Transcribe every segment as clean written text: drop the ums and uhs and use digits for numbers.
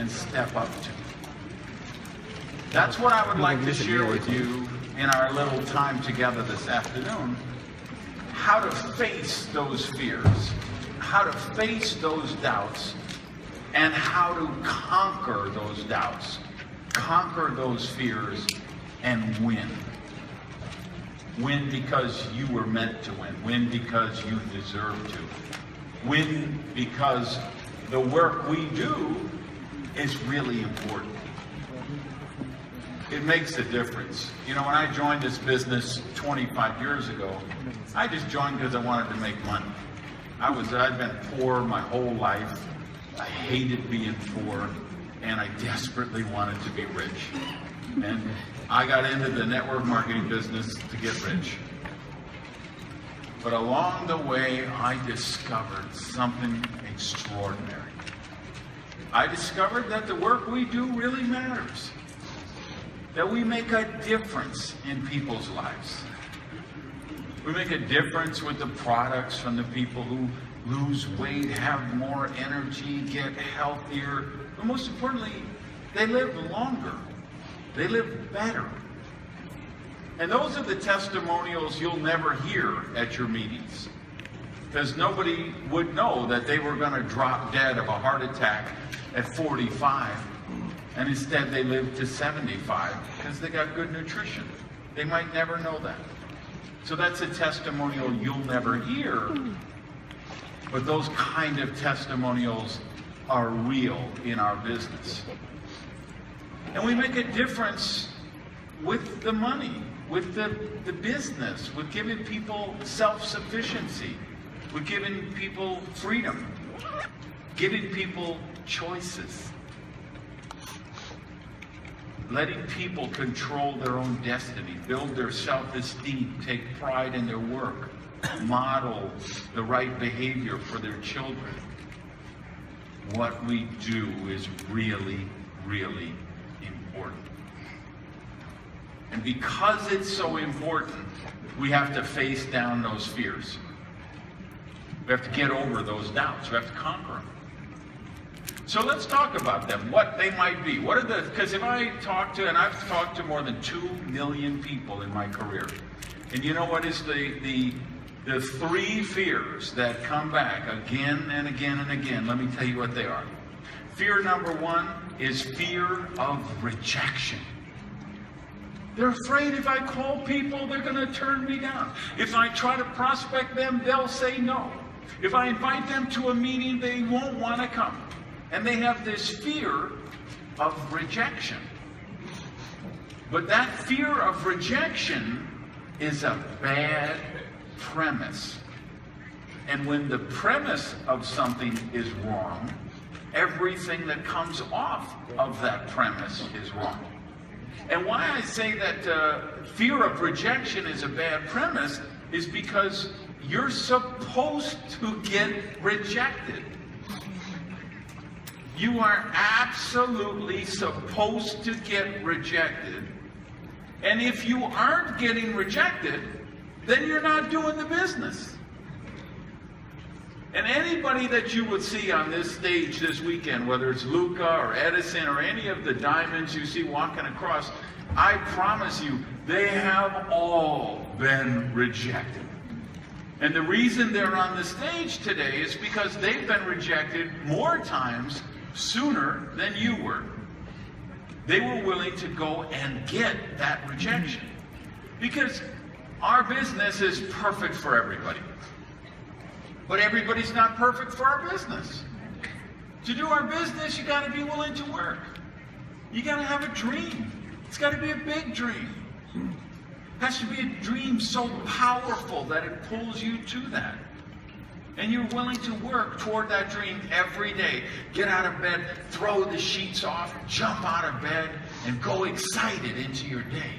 and step up to. That's what I would like to share with you in our little time together this afternoon. How to face those fears, how to face those doubts, and how to conquer those doubts, conquer those fears, and win. Win because you were meant to win. Win because you deserve to. Win because the work we do is really important. It makes a difference. You know, when I joined this business 25 years ago, I just joined because I wanted to make money. I'd been poor my whole life. I hated being poor, and I desperately wanted to be rich. And I got into the network marketing business to get rich. But along the way, I discovered something extraordinary. I discovered that the work we do really matters. That we make a difference in people's lives. We make a difference with the products from the people who lose weight, have more energy, get healthier, but most importantly, they live longer. They live better. And those are the testimonials you'll never hear at your meetings, because nobody would know that they were going to drop dead of a heart attack at 45, and instead they lived to 75 because they got good nutrition. They might never know that. So that's a testimonial you'll never hear, but those kind of testimonials are real in our business. And we make a difference with the money, with the business, with giving people self-sufficiency, with giving people freedom, giving people choices, letting people control their own destiny, build their self-esteem, take pride in their work, model the right behavior for their children. What we do is really, really important. And because it's so important, we have to face down those fears. We have to get over those doubts. We have to conquer them. So let's talk about them, what they might be. What are the, because if I talk to, and I've talked to more than 2 million people in my career, and you know what is the 3 fears that come back again and again and again? Let me tell you what they are. Fear number 1 is fear of rejection. They're afraid if I call people, they're going to turn me down. If I try to prospect them, they'll say no. If I invite them to a meeting, they won't want to come. And they have this fear of rejection. But that fear of rejection is a bad premise. And when the premise of something is wrong, everything that comes off of that premise is wrong. And why I say that fear of rejection is a bad premise is because you're supposed to get rejected. You are absolutely supposed to get rejected. And if you aren't getting rejected, then you're not doing the business. And anybody that you would see on this stage this weekend, whether it's Luca or Edison or any of the diamonds you see walking across, I promise you, they have all been rejected. And the reason they're on the stage today is because they've been rejected more times sooner than you were. They were willing to go and get that rejection. Because our business is perfect for everybody. But everybody's not perfect for our business. To do our business, you got to be willing to work. You got to have a dream. It's got to be a big dream. It has to be a dream so powerful that it pulls you to that. And you're willing to work toward that dream every day. Get out of bed, throw the sheets off, jump out of bed, and go excited into your day.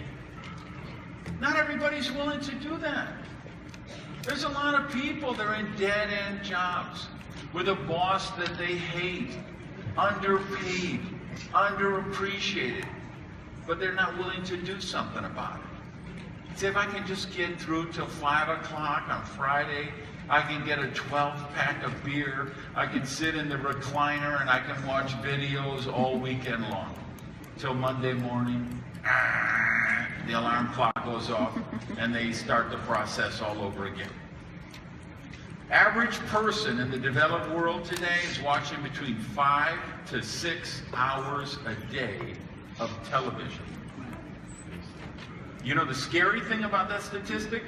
Not everybody's willing to do that. There's a lot of people that are in dead-end jobs with a boss that they hate, underpaid, underappreciated, but they're not willing to do something about it. Say, if I can just get through till 5 o'clock on Friday, I can get a 12-pack of beer. I can sit in the recliner and I can watch videos all weekend long. Till Monday morning, the alarm clock goes off and they start the process all over again. Average person in the developed world today is watching between 5 to 6 hours a day of television. You know the scary thing about that statistic?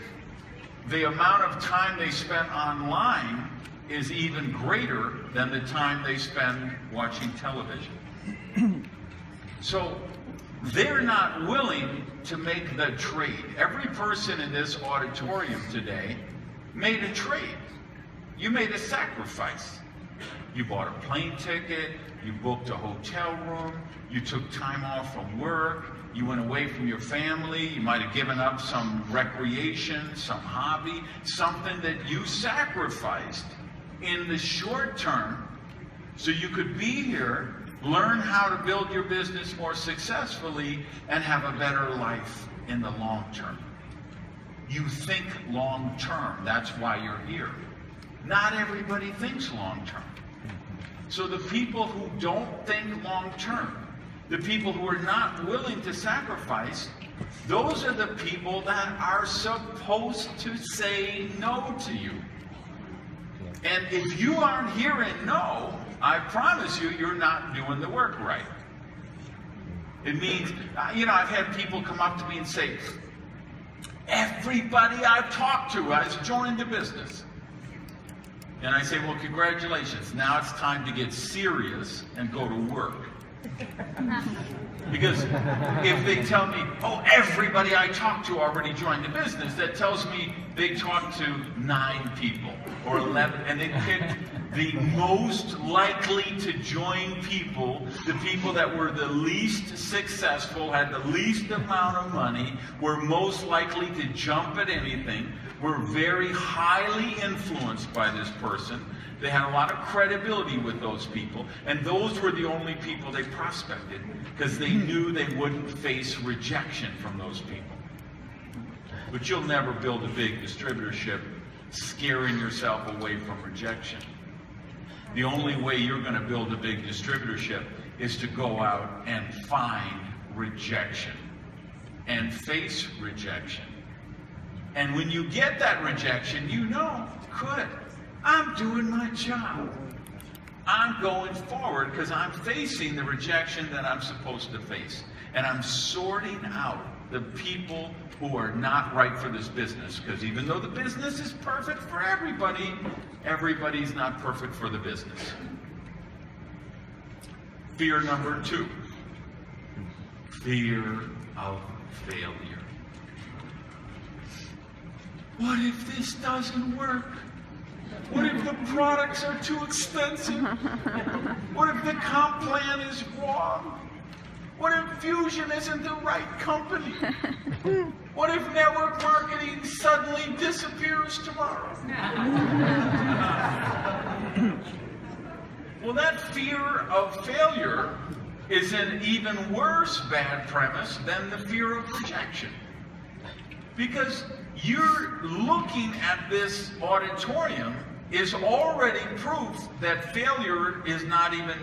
The amount of time they spend online is even greater than the time they spend watching television. So they're not willing to make the trade. Every person in this auditorium today made a trade. You made a sacrifice. You bought a plane ticket, you booked a hotel room, you took time off from work, you went away from your family, you might have given up some recreation, some hobby, something that you sacrificed in the short term so you could be here, learn how to build your business more successfully, and have a better life in the long term. You think long term, that's why you're here. Not everybody thinks long term. So the people who don't think long term, the people who are not willing to sacrifice, those are the people that are supposed to say no to you. And if you aren't hearing no, I promise you, you're not doing the work right. It means, you know, I've had people come up to me and say, everybody I've talked to has joined the business. And I say, well, congratulations. Now it's time to get serious and go to work. Because if they tell me, oh, everybody I talked to already joined the business, that tells me they talked to 9 people or 11, and they picked the most likely to join people, the people that were the least successful, had the least amount of money, were most likely to jump at anything, were very highly influenced by this person. They had a lot of credibility with those people, and those were the only people they prospected because they knew they wouldn't face rejection from those people. But you'll never build a big distributorship scaring yourself away from rejection. The only way you're going to build a big distributorship is to go out and find rejection and face rejection. And when you get that rejection, you know, good, I'm doing my job. I'm going forward because I'm facing the rejection that I'm supposed to face. And I'm sorting out the people who are not right for this business. Because even though the business is perfect for everybody, everybody's not perfect for the business. Fear number 2. Fear of failure. What if this doesn't work? What if the products are too expensive? What if the comp plan is wrong? What if Fusion isn't the right company? What if network marketing suddenly disappears tomorrow? Well, that fear of failure is an even worse bad premise than the fear of rejection. Because you're looking at this auditorium is already proof that failure is not even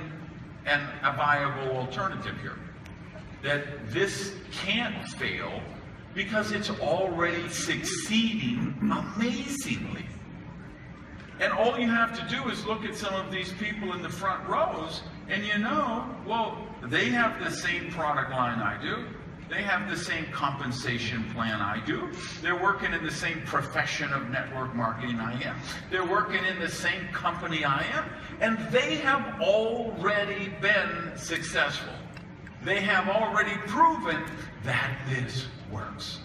a viable alternative here. That this can't fail because it's already succeeding amazingly. And all you have to do is look at some of these people in the front rows and you know, well, they have the same product line I do. They have the same compensation plan I do. They're working in the same profession of network marketing I am. They're working in the same company I am. And they have already been successful. They have already proven that this works.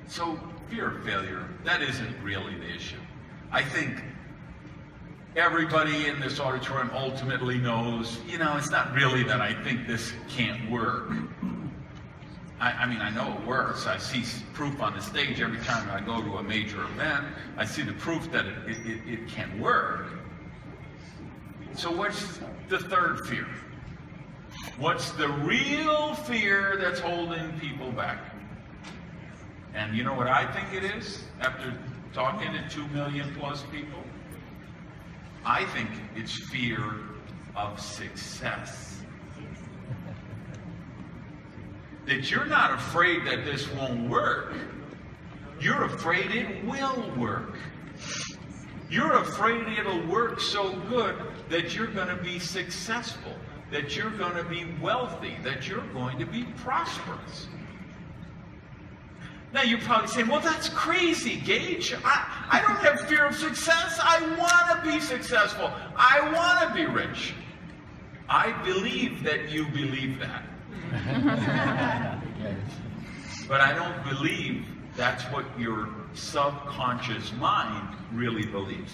So fear of failure, that isn't really the issue. I think everybody in this auditorium ultimately knows, you know, it's not really that I think this can't work. I mean, I know it works. I see proof on the stage every time I go to a major event. I see the proof that it can work. So what's the third fear? What's the real fear that's holding people back? And you know what I think it is? After talking to 2 million plus people? I think it's fear of success. That you're not afraid that this won't work. You're afraid it will work. You're afraid it'll work so good that you're going to be successful, that you're going to be wealthy, that you're going to be prosperous. Now you're probably saying, well, that's crazy, Gage. I don't have fear of success. I want to be successful. I want to be rich. I believe that you believe that. But I don't believe that's what your subconscious mind really believes.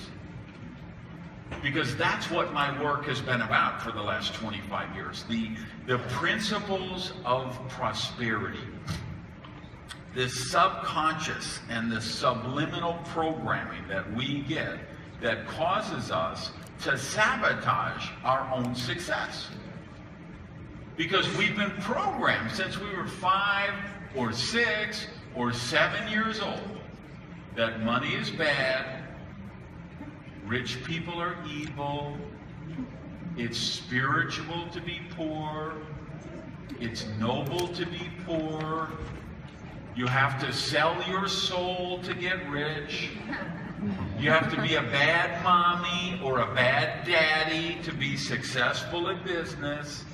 Because that's what my work has been about for the last 25 years. The principles of prosperity. The subconscious and the subliminal programming that we get that causes us to sabotage our own success. Because we've been programmed since we were 5 or 6 or 7 years old that money is bad, rich people are evil, it's spiritual to be poor, it's noble to be poor, you have to sell your soul to get rich, you have to be a bad mommy or a bad daddy to be successful in business.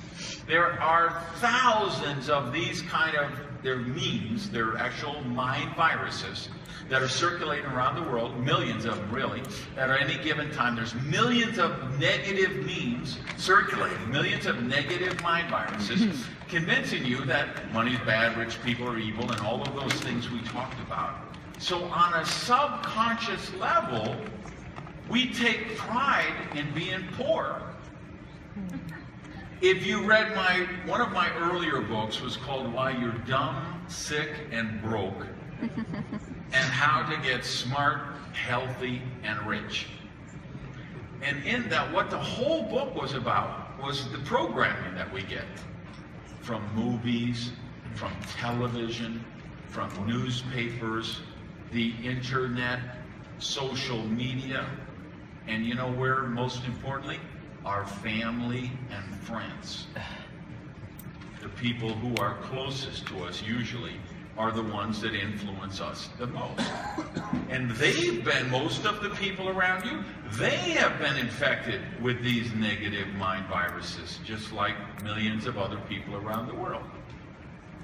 There are thousands of these kind of, they're memes, they're actual mind viruses that are circulating around the world, millions of them really, at any given time. There's millions of negative memes circulating, millions of negative mind viruses, convincing you that money's bad, rich people are evil, and all of those things we talked about. So on a subconscious level, we take pride in being poor. If you read one of my earlier books was called Why You're Dumb, Sick, and Broke, and How to Get Smart, Healthy, and Rich. And in that, what the whole book was about was the programming that we get from movies, from television, from newspapers, the internet, social media, and you know where, most importantly, our family and friends. The people who are closest to us usually are the ones that influence us the most. And they've been, most of the people around you, they have been infected with these negative mind viruses, just like millions of other people around the world.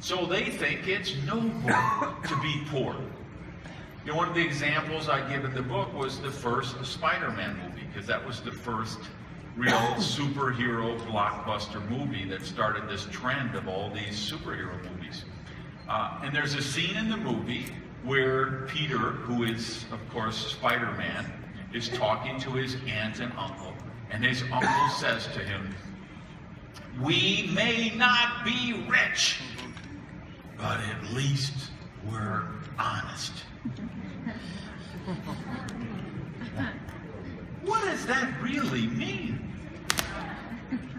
So they think it's noble to be poor. You know, one of the examples I give in the book was the first Spider-Man movie, because that was the first real superhero blockbuster movie that started this trend of all these superhero movies. And there's a scene in the movie where Peter, who is, of course, Spider-Man, is talking to his aunt and uncle. And his uncle says to him, "We may not be rich, but at least we're honest." What does that really mean?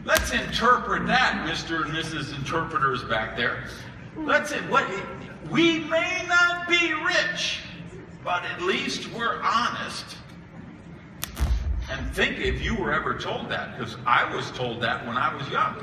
Let's interpret that, Mr. and Mrs. Interpreters back there. Let's say, we may not be rich, but at least we're honest. And think if you were ever told that, because I was told that when I was young.